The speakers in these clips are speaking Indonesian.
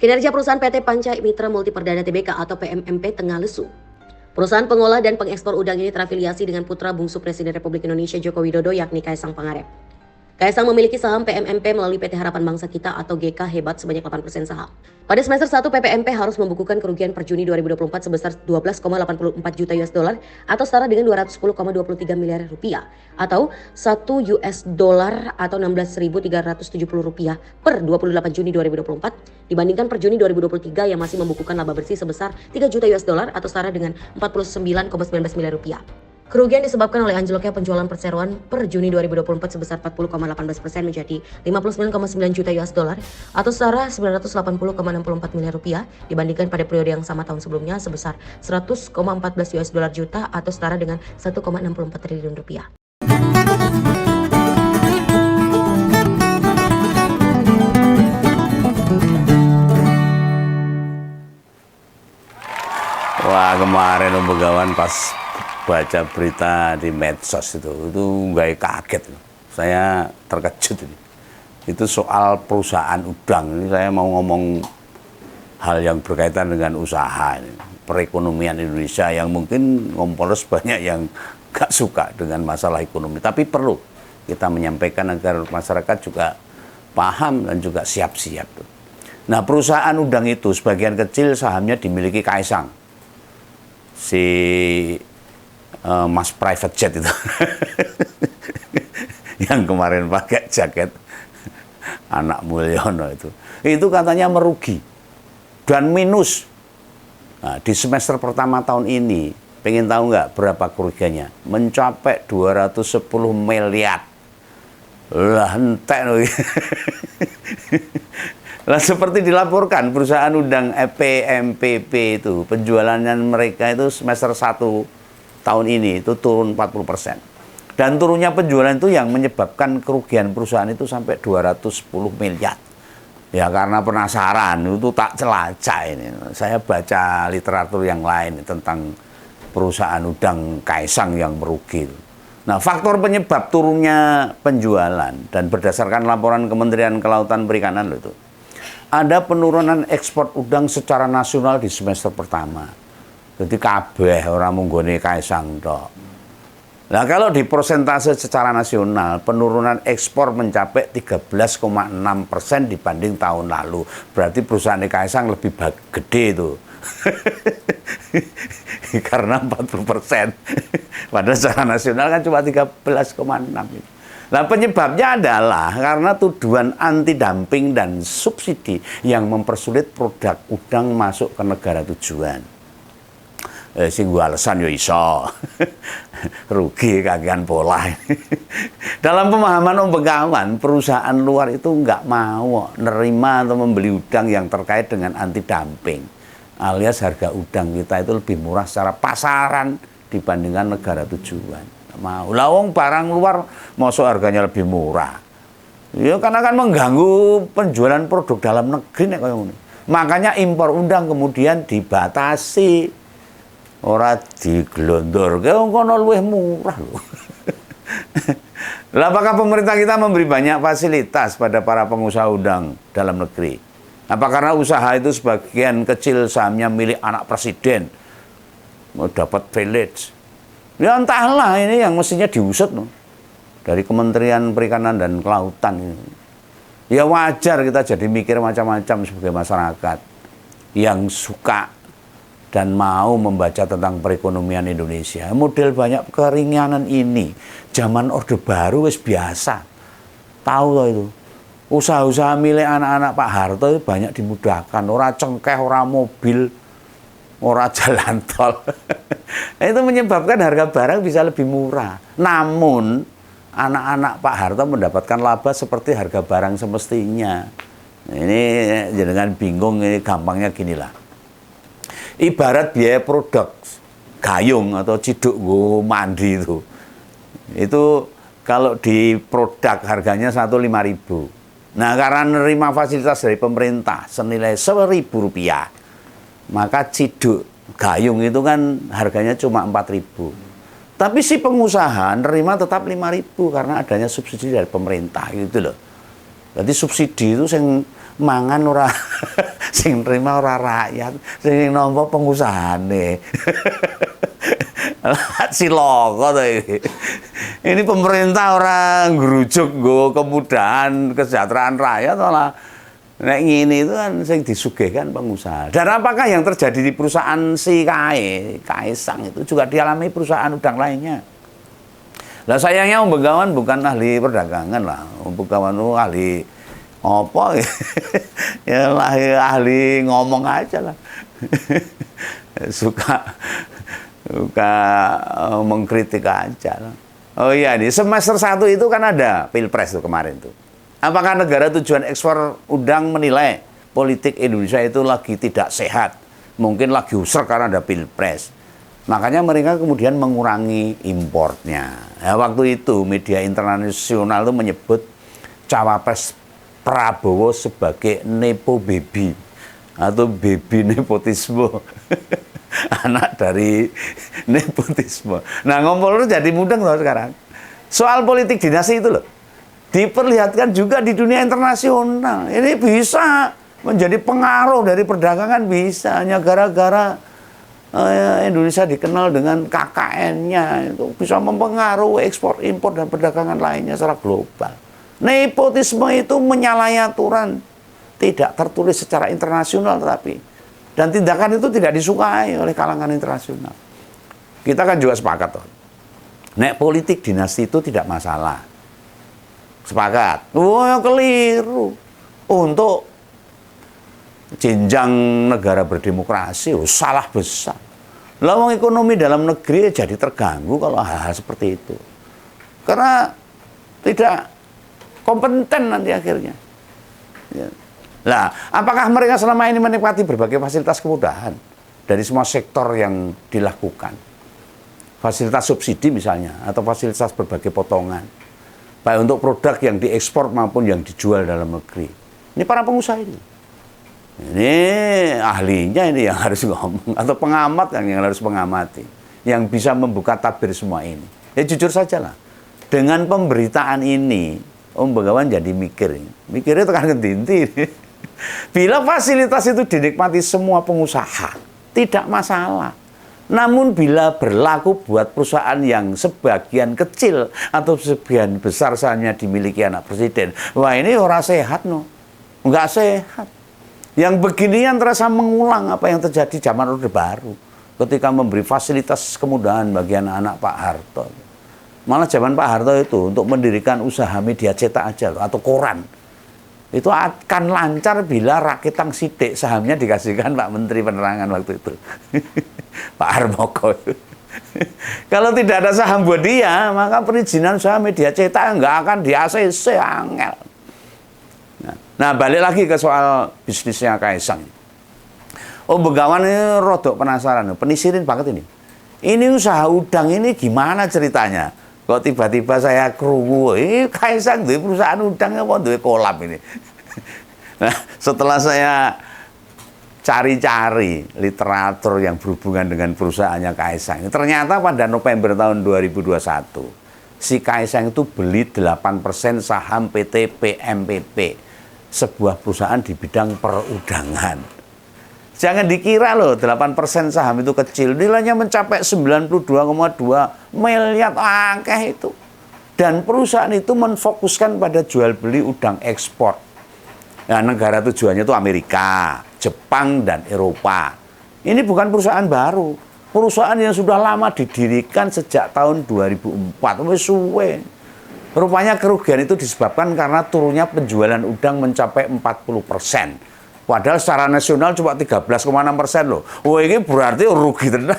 Kinerja perusahaan PT Panca Mitra Multiperdana Tbk atau PMMP tengah lesu. Perusahaan pengolah dan pengekspor udang ini terafiliasi dengan putra bungsu Presiden Republik Indonesia Joko Widodo yakni Kaisang Pangarep. Kaisang memiliki saham PMMP melalui PT Harapan Bangsa Kita atau GK Hebat sebanyak 8% saham. Pada semester 1, PPMP harus membukukan kerugian per Juni 2024 sebesar 12,84 juta US dollar atau setara dengan 210,23 miliar rupiah atau 1 US dollar atau 16.370 rupiah per 28 Juni 2024 dibandingkan per Juni 2023 yang masih membukukan laba bersih sebesar 3 juta US dollar atau setara dengan 49,19 miliar rupiah. Kerugian disebabkan oleh anjloknya penjualan perseroan per Juni 2024 sebesar 40,18% menjadi 59,9 juta US dollar atau setara 980,64 miliar rupiah dibandingkan pada periode yang sama tahun sebelumnya sebesar 100,14 US dollar juta atau setara dengan 1,64 triliun rupiah. Wah, kemarin Om Begawan pas baca berita di medsos itu nggak kaget. Saya terkejut ini. Itu soal perusahaan udang. Ini saya mau ngomong hal yang berkaitan dengan usaha ini. Perekonomian Indonesia yang mungkin Kompolres banyak yang nggak suka dengan masalah ekonomi. Tapi perlu kita menyampaikan agar masyarakat juga paham dan juga siap-siap. Nah, perusahaan udang itu sebagian kecil sahamnya dimiliki Kaisang. Si Mas Private Jet itu yang kemarin pakai jaket anak Mulyono itu katanya merugi dan minus. Nah, di semester pertama tahun ini pengen tahu nggak berapa kerugiannya? Mencapai 210 miliar. Lah entek loh. Lah seperti dilaporkan perusahaan udang PMPP itu penjualannya mereka itu semester 1 tahun ini itu turun 40%. Dan turunnya penjualan itu yang menyebabkan kerugian perusahaan itu sampai 210 miliar. Ya karena penasaran itu tak celacak ini. Saya baca literatur yang lain tentang perusahaan udang Kaisang yang merugi. Nah, faktor penyebab turunnya penjualan dan berdasarkan laporan Kementerian Kelautan Perikanan itu ada penurunan ekspor udang secara nasional di semester pertama. Jadi kabeh orang munggone Kaisang tok. Nah, kalau di persentase secara nasional penurunan ekspor mencapai 13,6% dibanding tahun lalu. Berarti perusahaan Kaisang lebih gede itu. Karena 40%. Padahal secara nasional kan cuma 13,6%. Nah, penyebabnya adalah karena tuduhan anti dumping dan subsidi yang mempersulit produk udang masuk ke negara tujuan. Sing gua alasan yo iso. Rugi kagian pola. Dalam pemahaman Om Begawan, perusahaan luar itu nggak mau nerima atau membeli udang yang terkait dengan anti dumping. Alias harga udang kita itu lebih murah secara pasaran dibandingkan negara tujuan. Mau lawong barang luar masuk harganya lebih murah. Ya karena kan mengganggu penjualan produk dalam negeri nek koyo ngene. Makanya impor udang kemudian dibatasi. Ora diglondorke wong kono luwih murah lho. Lah apakah pemerintah kita memberi banyak fasilitas pada para pengusaha udang dalam negeri? Apa karena usaha itu sebagian kecil sahamnya milik anak presiden? Mau dapat privilege. Ya entahlah ini yang mestinya diusut no. Dari Kementerian Perikanan dan Kelautan ini. Ya wajar kita jadi mikir macam-macam sebagai masyarakat yang suka dan mau membaca tentang perekonomian Indonesia. Model banyak keringanan ini, zaman Orde Baru wis biasa. Tahu loh itu. Usaha-usaha milik anak-anak Pak Harto itu banyak dimudahkan. Ora cengkeh, ora mobil, ora jalan tol. Itu menyebabkan harga barang bisa lebih murah. Namun, anak-anak Pak Harto mendapatkan laba seperti harga barang semestinya. Ini jangan bingung, ini gampangnya ginilah. Ibarat biaya produk gayung atau ciduk mandi itu kalau di produk harganya 1.500.000. Nah, karena menerima fasilitas dari pemerintah senilai Rp1.000, maka ciduk gayung itu kan harganya cuma 4.000. Tapi si pengusaha nerima tetap 5.000 karena adanya subsidi dari pemerintah gitu loh. Jadi subsidi itu yang mangan ora sing nerima ora rakyat, sing nampa pengusahane. Cilaka to iki. Ini pemerintah orang ngrujuk nggo kemudahan kesejahteraan rakyat malah nek ngene itu kan sing disugihkan pengusaha. Dan apakah yang terjadi di perusahaan si Kaisang itu juga dialami perusahaan udang lainnya? Lah sayangnya Om Begawan bukan ahli perdagangan lah. Om Begawan itu ahli apa ya ahli ngomong aja lah. suka mengkritik aja lah. Oh iya nih, semester 1 itu kan ada Pilpres tuh kemarin tuh. Apakah negara tujuan ekspor udang menilai politik Indonesia itu lagi tidak sehat? Mungkin lagi usir karena ada Pilpres. Makanya mereka kemudian mengurangi importnya. Nah, waktu itu media internasional itu menyebut cawapres Prabowo sebagai nepo baby atau baby nepotisme. Anak dari nepotisme. Nah, ngompol jadi mudeng loh sekarang. Soal politik dinasti itu loh, diperlihatkan juga di dunia internasional. Ini bisa menjadi pengaruh dari perdagangan, bisa. Hanya gara-gara Indonesia dikenal dengan KKN-nya, itu bisa mempengaruhi ekspor, impor, dan perdagangan lainnya secara global. Nepotisme itu menyalahi aturan, tidak tertulis secara internasional, dan tindakan itu tidak disukai oleh kalangan internasional. Kita kan juga sepakat, toh. Nek politik dinasti itu tidak masalah. Sepakat. Wah, keliru. Untuk jenjang negara berdemokrasi, salah besar. Lawang ekonomi dalam negeri jadi terganggu kalau hal-hal seperti itu. Karena tidak kompeten nanti akhirnya. Ya. Nah, apakah mereka selama ini menikmati berbagai fasilitas kemudahan dari semua sektor yang dilakukan? Fasilitas subsidi misalnya, atau fasilitas berbagai potongan. Baik untuk produk yang diekspor maupun yang dijual dalam negeri. Ini para pengusaha ini. Ini ahlinya ini yang harus ngomong. Atau pengamat yang harus mengamati. Yang bisa membuka tabir semua ini. Ya jujur saja lah. Dengan pemberitaan ini, Om Begawan jadi mikir. Mikirnya tekan ketinti. Bila fasilitas itu dinikmati semua pengusaha, tidak masalah. Namun bila berlaku buat perusahaan yang sebagian kecil atau sebagian besar saja dimiliki anak presiden, wah ini orang sehat, no. Enggak sehat. Yang beginian terasa mengulang apa yang terjadi zaman Orde Baru ketika memberi fasilitas kemudahan bagi anak-anak Pak Harto. Malah zaman Pak Harto itu untuk mendirikan usaha media cetak aja atau koran. Itu akan lancar bila Rakitang Sidik sahamnya dikasihkan Pak Menteri Penerangan waktu itu. Pak Harmoko. Kalau tidak ada saham buat dia, maka perizinan usaha media cetak nggak akan di ACC, angel. Nah, balik lagi ke soal bisnisnya Kaisang. Om Begawan ini rodok penasaran, penisirin banget ini. Ini usaha udang ini gimana ceritanya? Kok tiba-tiba saya krungu, Kaisang duwe perusahaan udang apa duwe kolam ini? Nah, setelah saya cari-cari literatur yang berhubungan dengan perusahaannya Kaisang, ternyata pada November tahun 2021, si Kaisang itu beli 8% saham PT PMPP, sebuah perusahaan di bidang perudangan. Jangan dikira loh 8% saham itu kecil, nilainya mencapai 92,2 miliar, angka itu. Dan perusahaan itu menfokuskan pada jual beli udang ekspor. Nah, negara tujuannya itu Amerika, Jepang, dan Eropa. Ini bukan perusahaan baru. Perusahaan yang sudah lama didirikan sejak tahun 2004. Suwe. Rupanya kerugian itu disebabkan karena turunnya penjualan udang mencapai 40%. Padahal secara nasional cuma 13,6% loh. Wah, ini berarti rugi tenan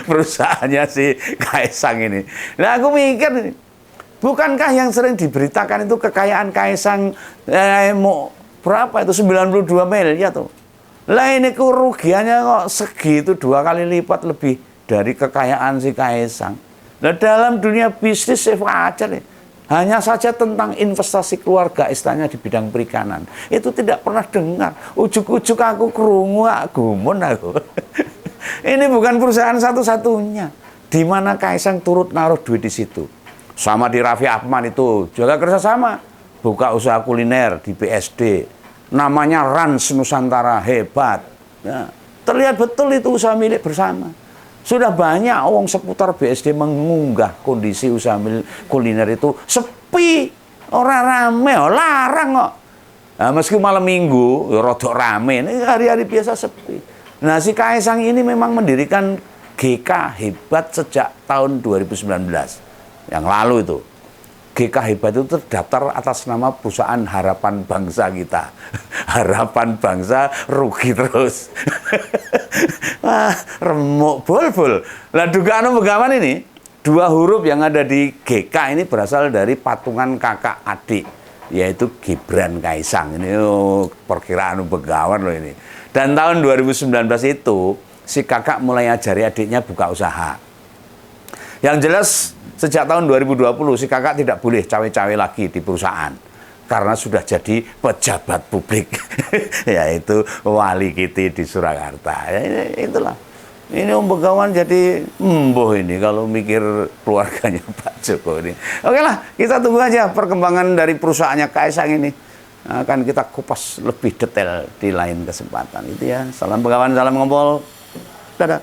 perusahaannya si Kaisang ini. Nah, aku mikir nih, bukankah yang sering diberitakan itu kekayaan Kaisang mau berapa itu 92 miliar tuh. Lah ini kerugiannya kok segitu 2 kali lipat lebih dari kekayaan si Kaisang. Nah, dalam dunia bisnis wajar nih. Hanya saja tentang investasi keluarga istilahnya di bidang perikanan. Itu tidak pernah dengar. Ujuk-ujuk aku krungu, gumun aku. Ini bukan perusahaan satu-satunya. Di mana Kaisang turut naruh duit di situ. Sama di Raffi Ahmad itu juga kerjasama. Buka usaha kuliner di BSD. namanya Rans Nusantara, hebat. Ya, terlihat betul itu usaha milik bersama. Sudah banyak orang seputar BSD mengunggah kondisi usaha kuliner itu sepi, orang rame, larang kok. Nah, meski malam minggu, ya rodok rame, ini hari-hari biasa sepi. Nah, si Kaisang ini memang mendirikan GK Hebat sejak tahun 2019 yang lalu itu. GK Hebat itu terdaftar atas nama perusahaan harapan bangsa kita. Harapan bangsa rugi terus. Wah, remuk bol-bol. Lah dugaan pegawan ini, dua huruf yang ada di GK ini berasal dari patungan kakak adik, yaitu Gibran Kaisang. Ini perkiraan begawan loh ini. Dan tahun 2019 itu si kakak mulai ajari adiknya buka usaha. Yang jelas sejak tahun 2020 si kakak tidak boleh cawe-cawe lagi di perusahaan karena sudah jadi pejabat publik, yaitu wali kiti di Surakarta. Ya, itulah. Ini Om Begawan jadi embuh ini kalau mikir keluarganya Pak Joko ini. Oke lah, kita tunggu aja perkembangan dari perusahaannya Kaisang ini. Akan kita kupas lebih detail di lain kesempatan. Itu ya. Salam Begawan, salam ngobrol. Dadah.